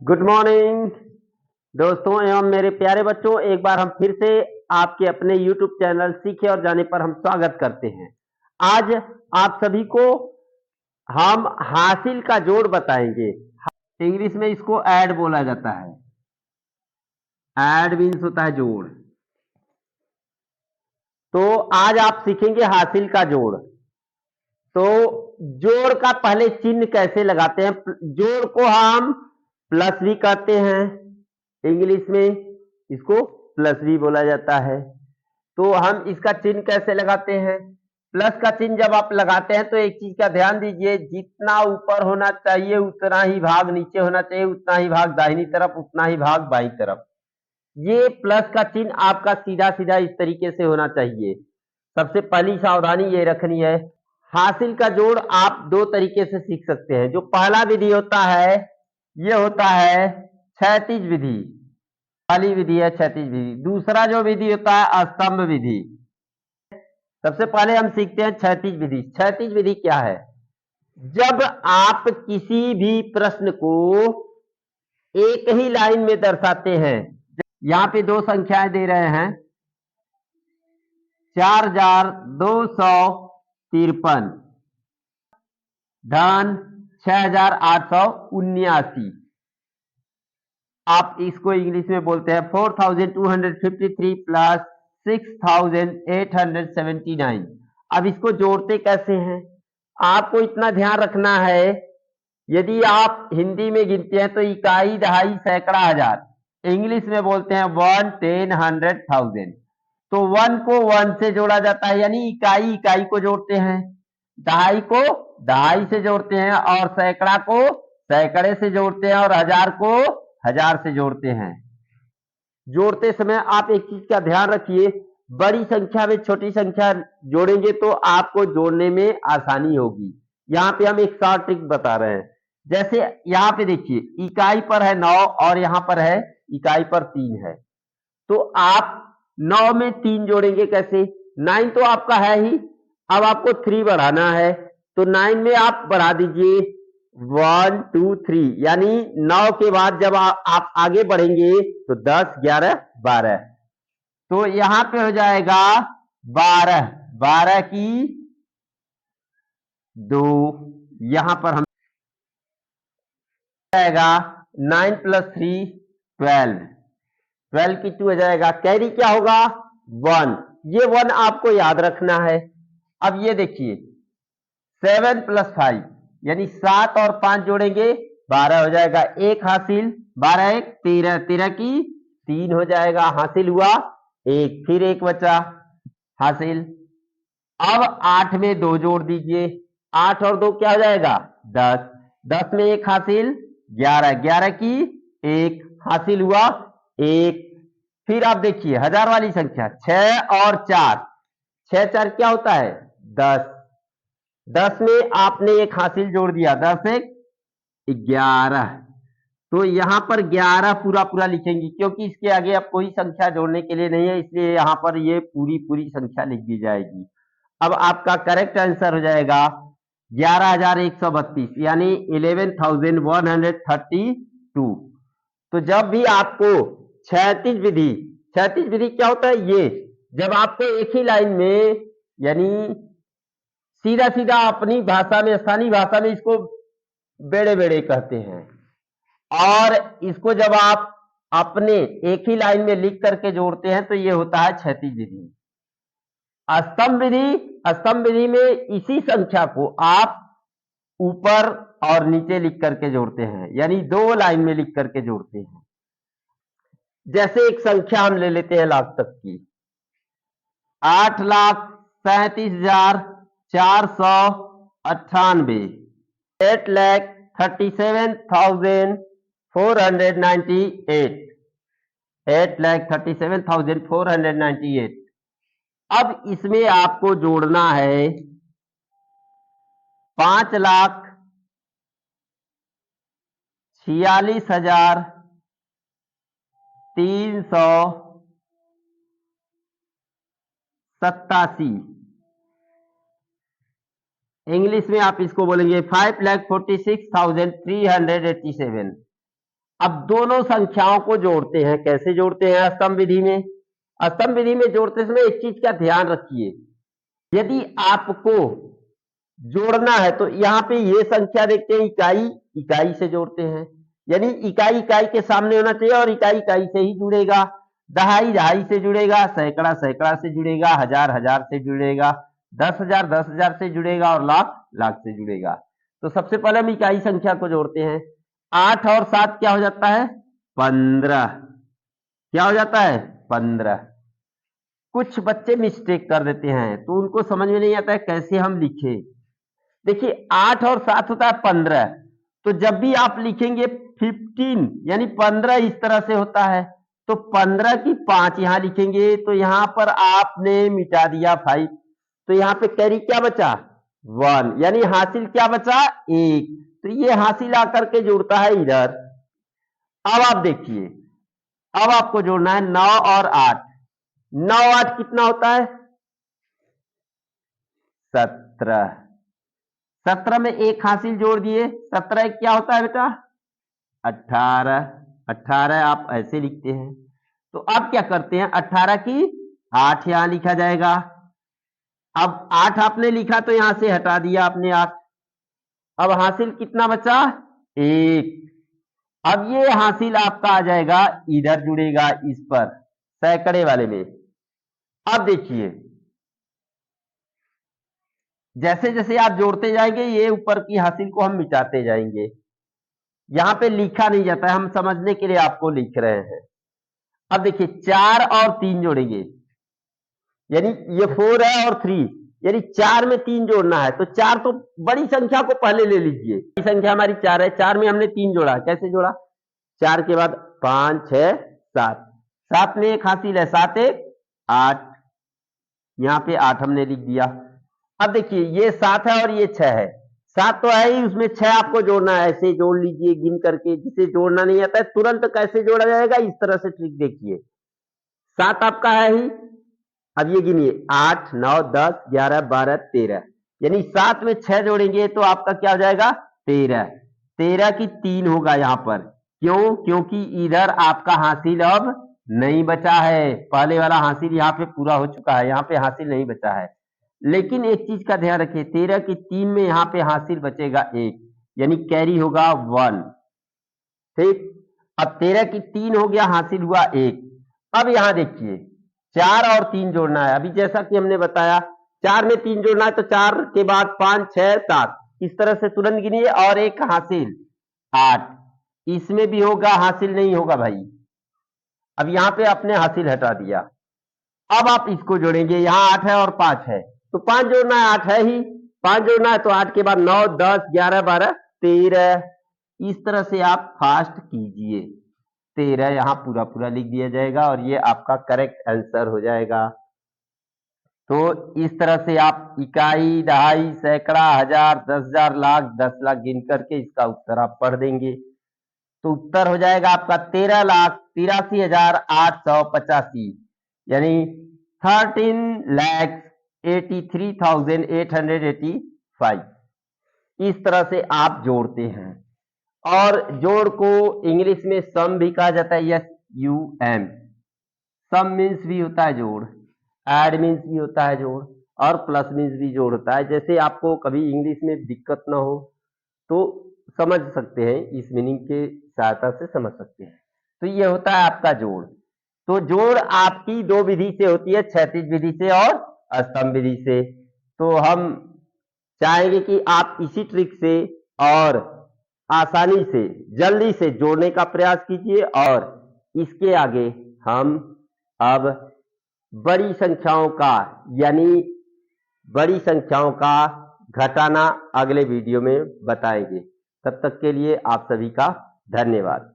Good morning दोस्तों एवं मेरे प्यारे बच्चों। एक बार हम फिर से आपके अपने YouTube चैनल सीखे और जाने पर हम स्वागत करते हैं। आज आप सभी को हम हासिल का जोड़ बताएंगे। इंग्लिश में इसको ऐड बोला जाता है। ऐड मीन्स होता है जोड़। तो आज आप सीखेंगे हासिल का जोड़। तो जोड़ का पहले चिन्ह कैसे लगाते हैं। जोड़ को हम प्लस भी कहते हैं, इंग्लिश में इसको प्लस भी बोला जाता है। तो हम इसका चिन्ह कैसे लगाते हैं। प्लस का चिन्ह जब आप लगाते हैं तो एक चीज का ध्यान दीजिए, जितना ऊपर होना चाहिए उतना ही भाग नीचे होना चाहिए, उतना ही भाग दाहिनी तरफ, उतना ही भाग बाईं तरफ। ये प्लस का चिन्ह आपका सीधा सीधा इस तरीके से होना चाहिए। सबसे पहली सावधानी ये रखनी है। हासिल का जोड़ आप दो तरीके से सीख सकते हैं। जो पहला विधि होता है ये होता है क्षैतिज विधि, पहली विधि है क्षैतिज विधि। दूसरा जो विधि होता है स्तंभ विधि। सबसे पहले हम सीखते हैं क्षैतिज विधि। क्षैतिज विधि क्या है। जब आप किसी भी प्रश्न को एक ही लाइन में दर्शाते हैं, यहां पे दो संख्याएं दे रहे हैं 4253 धन 6879। आप इसको इंग्लिश में बोलते हैं 4253 प्लस 6879। अब इसको जोड़ते कैसे हैं, आपको इतना ध्यान रखना है। यदि आप हिंदी में गिनते हैं तो इकाई, दहाई, सैकड़ा, हजार। इंग्लिश में बोलते हैं 1, 10, 100, 1000। तो 1 को 1 से जोड़ा जाता है, यानी इकाई इकाई को जोड़ते हैं, दहाई को दहाई से जोड़ते हैं, और सैकड़ा को सैकड़े से जोड़ते हैं, और हजार को हजार से जोड़ते हैं। जोड़ते समय आप एक चीज का ध्यान रखिए, बड़ी संख्या में छोटी संख्या जोड़ेंगे तो आपको जोड़ने में आसानी होगी। यहाँ पे हम एक शॉर्ट ट्रिक बता रहे हैं। जैसे यहाँ पे देखिए, इकाई पर है 9 और यहाँ पर है इकाई पर 3 है। तो आप 9 में 3 जोड़ेंगे कैसे। 9 तो आपका है ही, अब आपको 3 बढ़ाना है। तो 9 में आप बढ़ा दीजिए 1, 2, 3, यानी 9 के बाद जब आप आगे बढ़ेंगे तो 10, 11, 12। तो यहां पे हो जाएगा 12, 12 की 2। यहां पर हम जाएगा 9 प्लस 3 12, 12 की 2 हो जाएगा। कैरी क्या होगा 1। ये 1 आपको याद रखना है। अब ये देखिए 7 प्लस 5 यानी 7 और 5 जोड़ेंगे 12 हो जाएगा। एक हासिल, 12 एक 13, 13 की 3 हो जाएगा। हासिल हुआ एक, फिर एक बचा हासिल। अब 8 में 2 जोड़ दीजिए, 8 और 2 क्या हो जाएगा 10, 10 में एक हासिल 11, 11 की एक हासिल हुआ एक। फिर आप देखिए हजार वाली संख्या 6 और 4, 6 4 क्या होता है 10, 10 में आपने एक हासिल जोड़ दिया, 10 एक 11। तो यहां पर 11 पूरा पूरा लिखेंगे, क्योंकि इसके आगे अब कोई संख्या जोड़ने के लिए नहीं है, इसलिए यहां पर ये पूरी पूरी संख्या लिख दी जाएगी। अब आपका करेक्ट आंसर हो जाएगा 11,132, यानी 11,132। तो जब भी आपको क्षैतिज विधि क्या होता है, ये जब आपको एक ही लाइन में, यानी सीधा सीधा अपनी भाषा में, स्थानीय भाषा में इसको बेड़े बेड़े कहते हैं, और इसको जब आप अपने एक ही लाइन में लिख करके जोड़ते हैं तो ये होता है क्षैतिज विधि। स्तंभ विधि में इसी संख्या को आप ऊपर और नीचे लिख करके जोड़ते हैं, यानी दो लाइन में लिख करके जोड़ते हैं। जैसे एक संख्या हम ले लेते हैं लाख तक की, 8,37,498, 8,37,498, 8,37,498। अब इसमें आपको जोड़ना है 5,46,387। इंग्लिश में आप इसको बोलेंगे 5,46,387। अब दोनों संख्याओं को जोड़ते हैं। कैसे जोड़ते हैं अस्तम विधि में? अस्तम विधि में जोड़ते समय एक चीज का ध्यान रखिए, यदि आपको जोड़ना है तो यहाँ पे ये संख्या देखते हैं, इकाई इकाई से जोड़ते हैं, यानी इकाई इकाई के सामने होना चाहिए और इकाई इकाई से ही जुड़ेगा। दहाई दहाई से जुड़ेगा, सैकड़ा सैकड़ा से जुड़ेगा, हजार हजार से जुड़ेगा, 10,000 से जुड़ेगा और लाख लाख से जुड़ेगा। तो सबसे पहले हम इकाई संख्या को जोड़ते हैं। 8 और 7 क्या हो जाता है? 15। क्या हो जाता है? 15। कुछ बच्चे मिस्टेक कर देते हैं तो उनको समझ में नहीं आता है कैसे हम लिखे। देखिए 8 और 7 होता है 15, तो जब भी आप लिखेंगे 15 यानी 15 इस तरह से होता है, तो 15 की 5 यहां लिखेंगे तो यहां पर आपने मिटा दिया 5, तो यहां पे कैरी क्या बचा? 1, यानी हासिल क्या बचा? 1। तो ये हासिल आकर के जुड़ता है इधर। अब आप देखिए, अब आपको जोड़ना है 9 और 8। 9 8 कितना होता है? 17। 17 में एक हासिल जोड़ दिए, 17 एक क्या होता है बेटा? 18। 18 आप ऐसे लिखते हैं। तो अब क्या करते हैं, 18 की 8 यहां लिखा जाएगा। अब 8 आपने लिखा तो यहां से हटा दिया आपने 8। अब हासिल कितना बचा? 1। अब ये हासिल आपका आ जाएगा, इधर जुड़ेगा इस पर सैकड़े वाले में। अब देखिए जैसे जैसे आप जोड़ते जाएंगे ये ऊपर की हासिल को हम मिटाते जाएंगे। यहां पे लिखा नहीं जाता है, हम समझने के लिए आपको लिख रहे हैं। अब देखिए 4 और 3 जोड़ेंगे, यानी ये 4 है और 3, यानी 4 में 3 जोड़ना है। तो 4 तो बड़ी संख्या को पहले ले लीजिए, बड़ी संख्या हमारी 4 है, 4 में हमने 3 जोड़ा। कैसे जोड़ा? 4 के बाद 5 6 7, 7 में एक हासिल है, 7 1 8, यहां पे 8 हमने लिख दिया। अब देखिए ये 7 है और ये 6 है, 7 तो है ही, उसमें 6 आपको जोड़ना है। ऐसे जोड़ लीजिए गिन करके, जिसे जोड़ना नहीं आता है तुरंत कैसे जोड़ा जाएगा इस तरह से ट्रिक देखिए। 7 आपका है ही, अब ये गिनिए 8 9 10 11 12 13, यानी 7 में 6 जोड़ेंगे तो आपका क्या हो जाएगा? 13। 13 की 3 होगा यहां पर। क्यों? क्योंकि इधर आपका हासिल अब नहीं बचा है, पहले वाला हासिल यहाँ पे पूरा हो चुका है, यहाँ पे हासिल नहीं बचा है। लेकिन एक चीज का ध्यान रखिए, 13 की 3 में यहाँ पे हासिल बचेगा 1, यानी कैरी होगा 1। ठीक, अब 13 की 3 हो गया, हासिल हुआ 1। अब यहां देखिए 4 और 3 जोड़ना है। अभी जैसा कि हमने बताया 4 में 3 जोड़ना है, तो 4 के बाद 5 6 7 इस तरह से तुरंत गिनिए, और एक हासिल 8, इसमें भी होगा, हासिल नहीं होगा भाई। अब यहां पे आपने हासिल हटा दिया। अब आप इसको जोड़ेंगे, यहां 8 है और 5 है, तो 5 जोड़ना है, 8 है ही, 5 जोड़ना है, तो 8 के बाद 9 10 11 12 13, इस तरह से आप फास्ट कीजिए। 13 यहां पूरा पूरा लिख दिया जाएगा और ये आपका करेक्ट आंसर हो जाएगा। तो इस तरह से आप इकाई दहाई सैकड़ा हजार 10,000 लाख 10 लाख गिन करके इसका उत्तर आप पढ़ देंगे। तो उत्तर हो जाएगा आपका 13,83,885, यानी 13,83,885। इस तरह से आप जोड़ते हैं। और जोड़ को इंग्लिश में सम भी कहा जाता है, SUM। सम मीन्स भी होता है जोड़, एड मीन्स भी होता है जोड़, और प्लस मीन्स भी जोड़ होता है। जैसे आपको कभी इंग्लिश में दिक्कत ना हो तो समझ सकते हैं, इस मीनिंग के सहायता से समझ सकते हैं। तो ये होता है आपका जोड़। तो जोड़ आपकी दो विधि से होती है, क्षैतिज विधि से और स्तंभ विधि से। तो हम चाहेंगे कि आप इसी ट्रिक से और आसानी से जल्दी से जोड़ने का प्रयास कीजिए, और इसके आगे हम अब बड़ी संख्याओं का, यानी बड़ी संख्याओं का घटाना अगले वीडियो में बताएंगे। तब तक के लिए आप सभी का धन्यवाद।